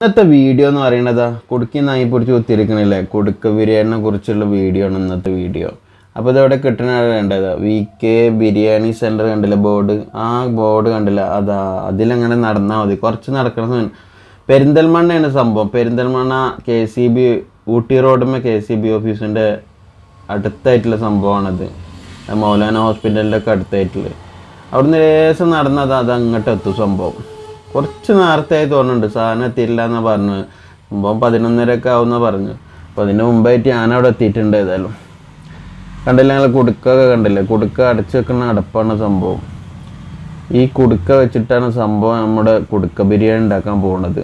ഇന്നത്തെ വീഡിയോ എന്ന് പറയുന്നത് കുടുക്കി നായി പിടിച്ച് കുത്തിയിരിക്കണില്ലേ, കുടുക്ക ബിരിയാണിനെ കുറിച്ചുള്ള വീഡിയോ ആണ് ഇന്നത്തെ വീഡിയോ. അപ്പോൾ ഇതവിടെ കിട്ടണ വേണ്ടത് VK ബിരിയാണി സെൻറ്റർ കണ്ടില്ല ബോർഡ്, ആ ബോർഡ് കണ്ടില്ല, അതിലങ്ങനെ നടന്നാൽ മതി. കുറച്ച് നടക്കണം. പെരിന്തൽമണ്ണയാണ് സംഭവം. പെരിന്തൽമണ്ണ KCB ഊട്ടി റോഡുമ്മ KCB ഓഫീസിൻ്റെ അടുത്തായിട്ടുള്ള സംഭവമാണത്. മൗലാന ഹോസ്പിറ്റലിൻ്റെ ഒക്കെ അടുത്തായിട്ടുള്ള. അവിടുന്ന് ലേശം നടന്നത് അത് അങ്ങോട്ട് എത്തും സംഭവം. കുറച്ച് നേരത്തെ ആയി തോന്നുന്നുണ്ട്, സാധനം എത്തിയില്ല എന്നാണ് പറഞ്ഞത്. സംഭവം 11:30 ആവുമെന്നാണ് പറഞ്ഞു. അപ്പോൾ അതിന് മുമ്പായിട്ട് ഞാനവിടെ എത്തിയിട്ടുണ്ട്. ഏതായാലും കണ്ടില്ല, ഞങ്ങൾ കുടുക്കൊക്കെ കണ്ടില്ലേ, കുടുക്ക അടച്ചു വെക്കുന്ന അടപ്പാണ് സംഭവം. ഈ കുടുക്ക വെച്ചിട്ടാണ് സംഭവം നമ്മുടെ കുടുക്ക ബിരിയാണി ഉണ്ടാക്കാൻ പോകുന്നത്.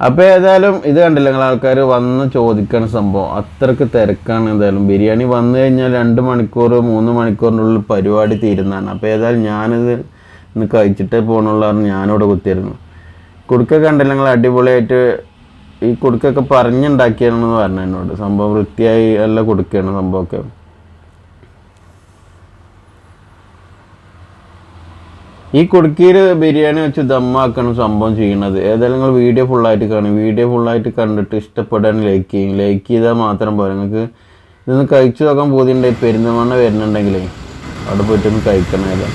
അപ്പോൾ ഏതായാലും ഇത് കണ്ടില്ല, ഞങ്ങൾ ആൾക്കാർ വന്ന് ചോദിക്കണം സംഭവം. അത്രയ്ക്ക് തിരക്കാണ്. ഏതായാലും ബിരിയാണി വന്നു കഴിഞ്ഞാൽ 2 മണിക്കൂർ 3 മണിക്കൂറിനുള്ളിൽ പരിപാടി തീരുന്നതാണ്. അപ്പോൾ ഏതായാലും ഞാനിത് ഇന്ന് കഴിച്ചിട്ടേ പോകണുള്ള ഞാനിവിടെ കുത്തിയിരുന്നു. കുടുക്ക കണ്ടില്ല, ഞങ്ങൾ അടിപൊളിയായിട്ട് ഈ കുടുക്കൊക്കെ പറഞ്ഞുണ്ടാക്കിയാണെന്ന് പറഞ്ഞു എന്നോട്. സംഭവം വൃത്തിയായി നല്ല കുടുക്കയാണ് സംഭവമൊക്കെ. ഈ കുടുക്കിയിൽ ബിരിയാണി വെച്ച് ദമ്മാക്കണം സംഭവം ചെയ്യണത്. ഏതായാലും നിങ്ങൾ വീഡിയോ ഫുള്ളായിട്ട് കാണും. വീഡിയോ ഫുള്ളായിട്ട് കണ്ടിട്ട് ഇഷ്ടപ്പെടാൻ ലൈക്ക് ചെയ്യും. ലൈക്ക് ചെയ്താൽ മാത്രം പോരാ, നിങ്ങൾക്ക് ഇതൊന്ന് കഴിച്ചു നോക്കാൻ പോയിട്ടുണ്ടെങ്കിൽ പെരുന്തൽമണ്ണ വരുന്നുണ്ടെങ്കിലേ അവിടെ പോയിട്ടൊന്ന് കഴിക്കണമല്ലോ.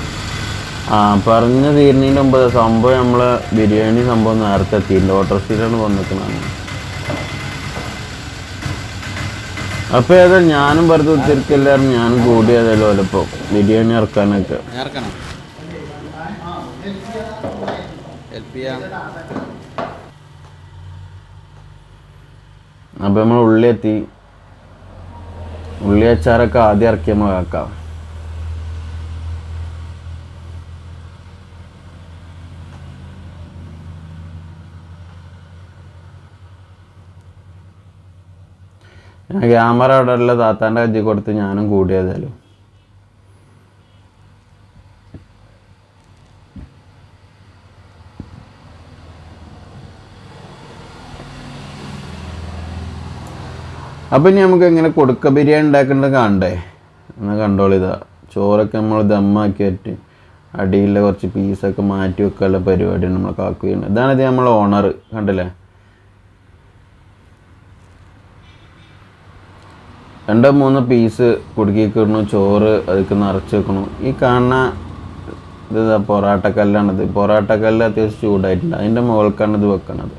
പറഞ്ഞ് തീരുന്നതിൻ്റെ മുമ്പ് സംഭവം നമ്മളെ ബിരിയാണി സംഭവം നേരത്തെ എത്തിയിട്ടുണ്ട്. ഓട്ടോറിക്ഷയിലാണ് വന്നിരിക്കുന്നത്. അപ്പോൾ ഏതായാലും ഞാനും വെറുതെ ഉത്തിരിക്കെല്ലാവരും ഞാനും കൂടി ഏതായാലും ഓലപ്പോൾ ബിരിയാണി ഇറക്കാനൊക്കെ. അപ്പോൾ നമ്മൾ ഉള്ളി എത്തി. ഉള്ളി അച്ചാറൊക്കെ ആദ്യം ഇറക്കി നമ്മൾ വെക്കാം. ക്യാമറ അവിടെ ഉള്ള താത്താൻ്റെ കജ്ജി കൊടുത്ത് ഞാനും കൂടിയതായാലും. അപ്പം ഇനി നമുക്ക് എങ്ങനെ കുടുക്ക ബിരിയാണി ഉണ്ടാക്കേണ്ടത് കാണണ്ടേ? എന്നാൽ കണ്ടോളിതാ ചോറൊക്കെ നമ്മൾ ദമ്മാക്കി വെച്ച് അടിയിലെ കുറച്ച് പീസൊക്കെ മാറ്റി വെക്കാനുള്ള പരിപാടിയാണ് നമ്മൾ കാക്കുകയാണ്. ഇതാണിത് നമ്മളെ ഓണർ കണ്ടില്ലേ. 2-3 പീസ് കുടുക്കിക്കിടണു. ചോറ് അതിക്ക് നിറച്ച് വെക്കണു. ഈ കാണുന്ന ഇത് പൊറാട്ടക്കല്ലാണിത്. പൊറാട്ടക്കല്ല് അത്യാവശ്യം ചൂടായിട്ടുണ്ട്. അതിൻ്റെ മുകൾക്കാണ് ഇത് വെക്കണത്.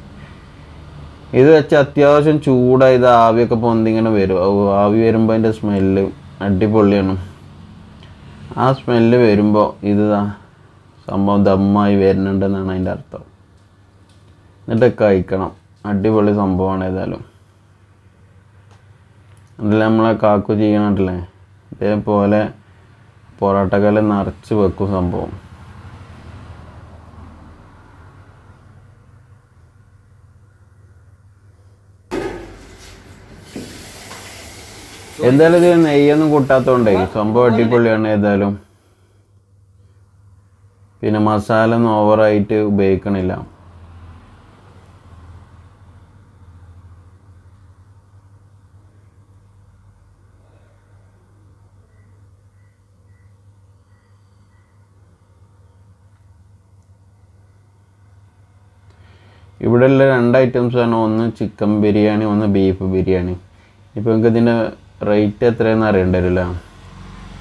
ഇത് വെച്ച് അത്യാവശ്യം ചൂടായി ഇത് ആവിയൊക്കെ പൊന്തിങ്ങനെ വരും. ആവി വരുമ്പോൾ അതിൻ്റെ സ്മെല്ല് അടിപൊളിയാണ്. ആ സ്മെല്ല് വരുമ്പോൾ ഇത് സംഭവം ദമ്മായി വരുന്നുണ്ടെന്നാണ് അതിൻ്റെ അർത്ഥം. എന്നിട്ട് കഴിക്കണം. അടിപൊളി സംഭവമാണ്. ഏതായാലും അതിൽ നമ്മളെ കാക്കു ചെയ്യണമല്ലേ, ഇതേപോലെ പൊറോട്ടക്കല്ല് നിറച്ച് വെക്കും സംഭവം. എന്തായാലും ഇത് നെയ്യൊന്നും കൂട്ടാത്തതുകൊണ്ടേ സംഭവം അടിപൊളിയാണ്. ഏതായാലും പിന്നെ മസാല ഒന്നും ഓവറായിട്ട് ഉപയോഗിക്കണില്ല. ഇവിടെ ഉള്ള 2 ഐറ്റംസാണ്. ഒന്ന് ചിക്കൻ ബിരിയാണി, ഒന്ന് ബീഫ് ബിരിയാണി. ഇപ്പോൾ നിങ്ങൾക്ക് ഇതിൻ്റെ റേറ്റ് എത്രയെന്ന് അറിയേണ്ടി വരില്ല.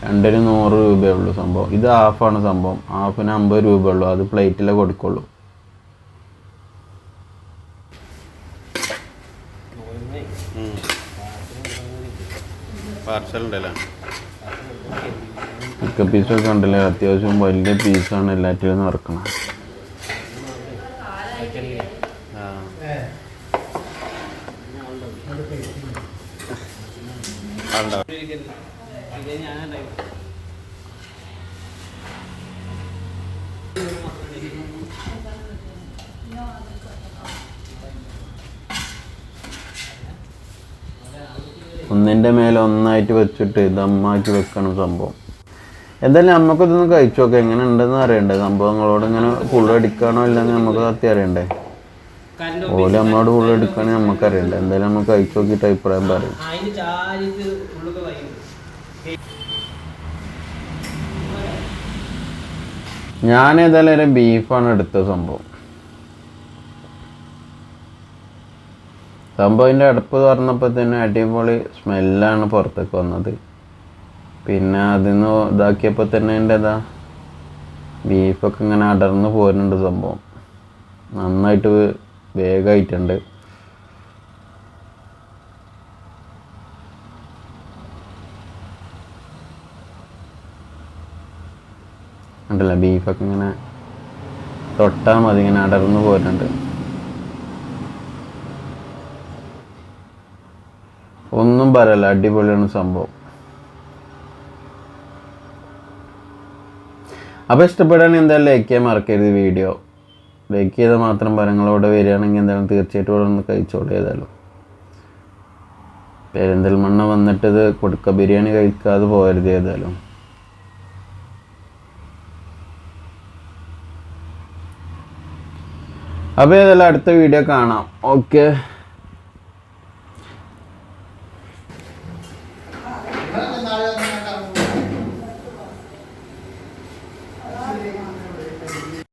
2-ന് 100 രൂപയേ ഉള്ളൂ സംഭവം. ഇത് ഹാഫാണ് സംഭവം. ഹാഫിന് 50 രൂപ ഉള്ളൂ. അത് പ്ലേറ്റിലേ കൊടുക്കുള്ളൂ. പാർസൽ ഉണ്ടല്ലോ. ചിക്കൻ പീസൊക്കെ ഉണ്ടല്ലേ, അത്യാവശ്യം വലിയ പീസാണ് എല്ലാറ്റിലും നിറക്കണം. ഒന്നിൻ്റെ മേലെ ഒന്നായിട്ട് വെച്ചിട്ട് ദമ്മാക്കി വെക്കണം സംഭവം. എന്തായാലും നമുക്കിതൊന്ന് കഴിച്ചു നോക്കാം, എങ്ങനെ ഉണ്ടെന്ന് അറിയണ്ടേ. സംഭവങ്ങളോട് ഇങ്ങനെ പുള്ളടിക്കാനോ ഇല്ലെന്ന് നമുക്ക് സത്യം അറിയണ്ടേ. ഓല് നമ്മളോട് പുള്ളെടുക്കുകയാണെങ്കിൽ നമുക്കറിയണ്ടേ. എന്തായാലും നമുക്ക് കഴിച്ചു നോക്കിയിട്ട് അഭിപ്രായം പറയും. ഞാൻ ഏതായാലും ബീഫാണ് എടുത്ത സംഭവം. സംഭവം അതിൻ്റെ അടുപ്പ് തുറന്നപ്പോൾ തന്നെ അടിപൊളി സ്മെല്ലാണ് പുറത്തേക്ക് വന്നത്. പിന്നെ അതിന്ന് ഇതാക്കിയപ്പോൾ തന്നെ എൻ്റെ ബീഫൊക്കെ ഇങ്ങനെ അടർന്ന് പോരുന്നുണ്ട്. സംഭവം നന്നായിട്ട് വേഗമായിട്ടുണ്ട്. ഉണ്ടല്ലോ ബീഫൊക്കെ ഇങ്ങനെ തൊട്ടാൽ മതി ഇങ്ങനെ അടർന്ന് പോരുന്നുണ്ട്. ഒന്നും പറയല്ല, അടിപൊളിയാണ് സംഭവം. അപ്പോൾ ഇഷ്ടപ്പെടുകയാണെങ്കിൽ എന്തായാലും ലൈക്ക് ചെയ്യാൻ മറക്കരുത്. വീഡിയോ ലൈക്ക് ചെയ്താൽ മാത്രം നിങ്ങളോട് വരികയാണെങ്കിൽ എന്തായാലും തീർച്ചയായിട്ടും ഇവിടെ ഒന്ന് കഴിച്ചോളൂ. ഏതായാലും പെരിന്തൽമണ്ണ വന്നിട്ട് ഇത് കുടുക്ക ബിരിയാണി കഴിക്കാതെ പോകരുത് ഏതായാലും. അപ്പോൾ ഏതായാലും അടുത്ത വീഡിയോ കാണാം. ഓക്കെ.